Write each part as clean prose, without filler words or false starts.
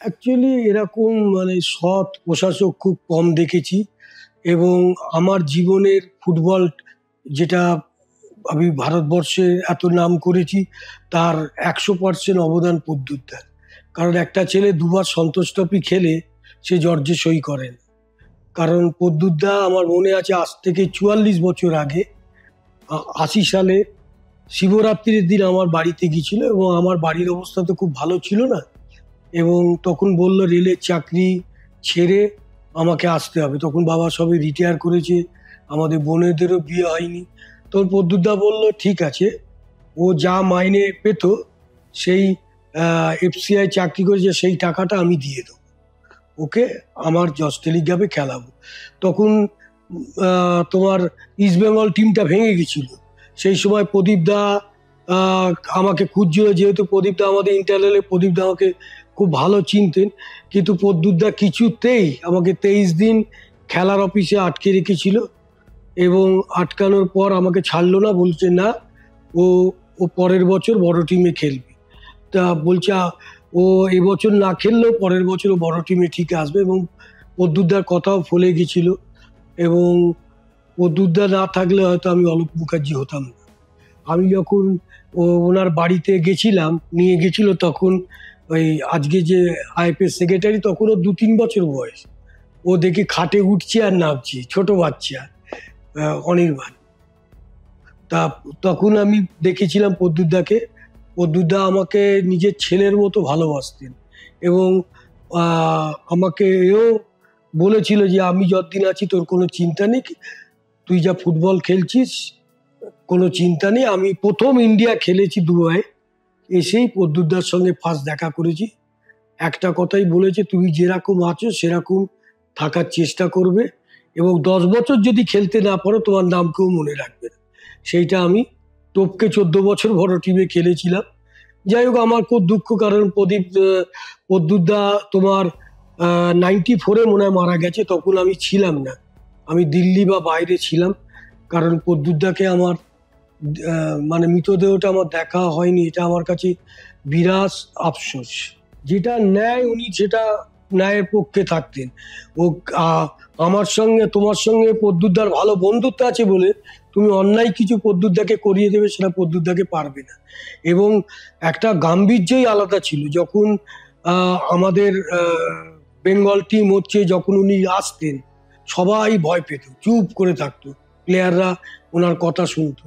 Actually এরকম সৎ প্রশাসক খুব কম দেখেছি। এবং আমার জীবনের ফুটবল যেটা আমি ভারতবর্ষে এত নাম করেছি, তার 100% অবদান প্রদ্যুৎদার। কারণ একটা ছেলে দুবার সন্তোষ ট্রফি খেলে সে জর্জে সই করেন। কারণ প্রদ্যুৎদা আমার মনে আছে আজ থেকে 44 বছর আগে 80 সালে শিবরাত্রির দিন আমার বাড়িতে গিয়েছিল, এবং আমার বাড়ির অবস্থা তো খুব ভালো ছিল না। এবং তখন বলল রেলের চাকরি ছেড়ে আমাকে আসতে হবে। তখন বাবা সবে রিটায়ার করেছে, আমাদের বোনেদেরও বিয়ে হয়নি। তখন প্রদ্যুৎদা বলল ঠিক আছে, ও যা মাইনে পেত সেই এফসিআই চাকরি করেছে সেই টাকাটা আমি দিয়ে দেবো, ওকে আমার জজ টেলিগ্রাফে খেলাবো। তখন তোমার ইস্টবেঙ্গল টিমটা ভেঙে গেছিল। সেই সময় প্রদীপদা আমাকে খুঁজছিল, যেহেতু প্রদীপদা আমাদের ইন্টারনেলে, প্রদীপদা আমাকে খুব ভালো চিনতেন। কিন্তু প্রদ্যুৎদা কিছুতেই আমাকে 23 দিন খেলার অফিসে আটকে রেখেছিল, এবং আটকানোর পর আমাকে ছাড়লো না। বলছে না, ও ও পরের বছর বড় টিমে খেলবে। তা বলছে ও এবছর না খেললেও পরের বছর ও বড় টিমে ঠিক আসবে। এবং প্রদ্যুৎদার কথাও ফলে গেছিল, এবং প্রদ্যুৎদা না থাকলে হয়তো আমি অলোক মুখার্জি হতাম না। আমি যখন ওনার বাড়িতে গেছিলাম, নিয়ে গেছিল, তখন ওই আজকে যে আইএফএস সেক্রেটারি, তখন ও 2-3 বছর বয়স। ও দেখি খাটে উঠছে আর নামছে, ছোট বাচ্চা অনির্বাণ। তা তখন আমি দেখেছিলাম প্রদ্যুৎদাকে। প্রদ্যুৎদা আমাকে নিজের ছেলের মতো ভালোবাসতেন, এবং আমাকে এও বলেছিল যে আমি যতদিন আছি তোর কোনো চিন্তা নেই, তুই যা ফুটবল খেলছিস কোনো চিন্তা নেই। আমি প্রথম ইন্ডিয়া খেলেছি দুবাই, এসেই প্রদ্যুৎদার সঙ্গে ফার্স্ট দেখা করেছি। একটা কথাই বলেছে, তুমি যেরকম আছো সেরকম থাকার চেষ্টা করবে, এবং 10 বছর যদি খেলতে না পারো তোমার নাম কেউ মনে রাখবে না। সেইটা আমি টপকে 14 বছর বড় টিমে খেলেছিলাম। যাই হোক, আমার খুব দুঃখ, কারণ প্রদ্যুৎদা তোমার 94-এ মনে হয় মারা গেছে। তখন আমি ছিলাম না, আমি দিল্লি বা বাইরে ছিলাম। কারণ প্রদ্যুৎদাকে আমার মৃতদেহটা আমার দেখা হয়নি, এটা আমার কাছে বিরাট আফসোস। যেটা ন্যায়, উনি সেটা ন্যায়ের পক্ষে থাকতেন। ও আমার সঙ্গে তোমার সঙ্গে প্রদ্যুৎদার ভালো বন্ধুত্ব আছে বলে তুমি অন্যায় কিছু প্রদ্যুৎদাকে করিয়ে দেবে, সেটা প্রদ্যুৎদাকে পারবে না। এবং একটা গাম্ভীর্যই আলাদা ছিল যখন আমাদের বেঙ্গল টিম হচ্ছে, যখন উনি আসতেন সবাই ভয় পেত, চুপ করে থাকতো, প্লেয়াররা ওনার কথা শুনতো।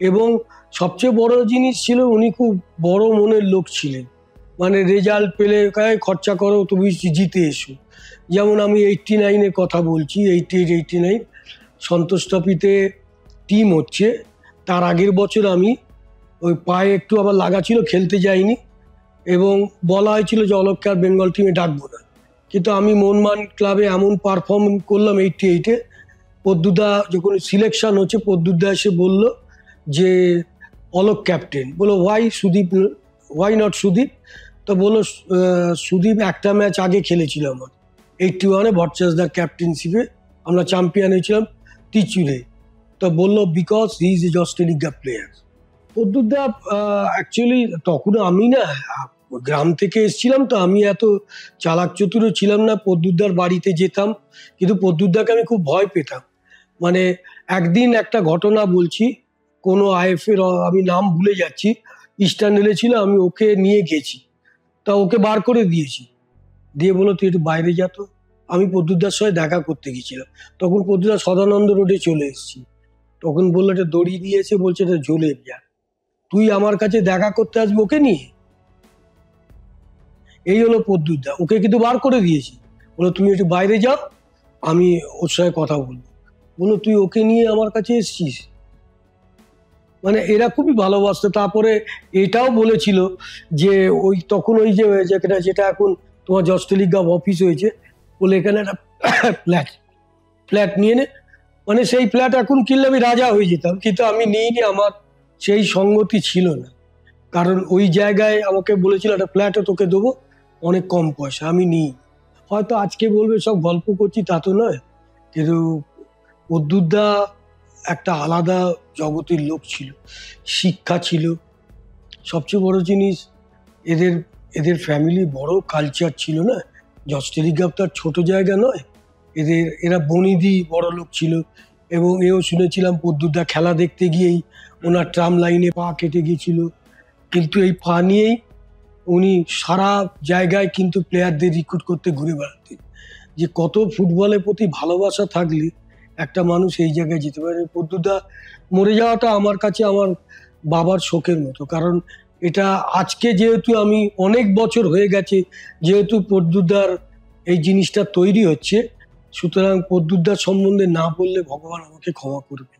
এবং সবচেয়ে বড় জিনিস ছিল, উনি খুব বড় মনের লোক ছিলেন। রেজাল্ট পেলে খরচা করো, তুমি জিতে এসো। যেমন আমি 89-এর কথা বলছি, 88-89 সন্তোষ ট্রফিতে টিম হচ্ছে। তার আগের বছর আমি ওই পায়ে একটু আবার লাগা ছিল, খেলতে যাইনি, এবং বলা হয়েছিল যে অলককে আর বেঙ্গল টিমে ডাকবো না। কিন্তু আমি মোহনবাগান ক্লাবে এমন পারফর্ম করলাম 88-এ। প্রদ্যুৎদা যখন সিলেকশন হচ্ছে, প্রদ্যুৎদা এসে বলল যে অলক ক্যাপ্টেন। বলো ওয়াই নট সুদীপ? তো বললো সুদীপ একটা ম্যাচ আগে খেলেছিল আমার 81-এ ভট্টাচার্যদার ক্যাপ্টেনশিপে, আমরা চ্যাম্পিয়ন হয়েছিলাম ত্রিচুরে। তো বললো because he is a just a league player. প্রদ্যুৎদা অ্যাকচুয়ালি তখন আমি না গ্রাম থেকে এসেছিলাম, তো আমি এত চালাক চতুরও ছিলাম না। প্রদ্যুৎদার বাড়িতে যেতাম, কিন্তু প্রদ্যুৎদাকে আমি খুব ভয় পেতাম। একদিন একটা ঘটনা বলছি, কোনো আইএফের আমি নাম ভুলে যাচ্ছি, ইস্টার্ন রেলে ছিল, আমি ওকে নিয়ে গেছি। তা ওকে বার করে দিয়েছি, দিয়ে বলো তুই একটু বাইরে যা। তো আমি প্রদ্যুৎদার সঙ্গে দেখা করতে গেছিলাম, তখন প্রদ্যুৎদা সদানন্দ রোডে চলে এসেছি। তখন বললো এটা দড়ি দিয়েছে, বলছে এটা ঝোলে যা, তুই আমার কাছে দেখা করতে আসবি ওকে নিয়ে? এই হলো প্রদ্যুৎদা। ওকে কিন্তু বার করে দিয়েছি, বলো তুমি একটু বাইরে যাও, আমি ওর সঙ্গে কথা বলবো। বলো তুই ওকে নিয়ে আমার কাছে এসছিস? এরা খুবই ভালোবাসতো। তারপরে এটাও বলেছিল যে ওই তখন ওই যে যেটা এখন তোমার জজ টেলিগ্রাফ অফিস হয়েছে, বলে এখানে একটা ফ্ল্যাট নিয়ে নে। সেই ফ্ল্যাট এখন কিনলে আমি রাজা হয়ে যেতাম, কিন্তু আমি নিইনি, আমার সেই সঙ্গতি ছিল না। কারণ ওই জায়গায় আমাকে বলেছিল একটা ফ্ল্যাটও তোকে দেবো, অনেক কম পয়সা, আমি নিই। হয়তো আজকে বলবে সব গল্প করছি, তা তো নয়, কিন্তু প্রদ্যুৎদা একটা আলাদা জগতের লোক ছিল, শিক্ষা ছিল। সবচেয়ে বড় জিনিস, এদের ফ্যামিলি বড় কালচার ছিল না, জজ টেলিগ্রাফ তো আর ছোট জায়গা নয়। এরা বনিদি বড় লোক ছিল। এবং এও শুনেছিলাম পদ্মুদা খেলা দেখতে গিয়েই ওনার ট্রাম লাইনে পা কেটে গিয়েছিল, কিন্তু এই পা নিয়েই উনি সারা জায়গায় কিন্তু প্লেয়ারদের রিক্রুট করতে ঘুরে বেড়াতেন। যে কত ফুটবলের প্রতি ভালোবাসা থাকলে একটা মানুষ এই জায়গায় যেতে পারে। পদ্মুদা মরে যাওয়াটা আমার কাছে আমার বাবার শোকের মতো, কারণ এটা আজকে যেহেতু আমি অনেক বছর হয়ে গেছে যেহেতু পদ্মুদার এই জিনিসটা তৈরি হচ্ছে, সুতরাং পদ্মুদার সম্বন্ধে না বললে ভগবান আমাকে ক্ষমা করবে।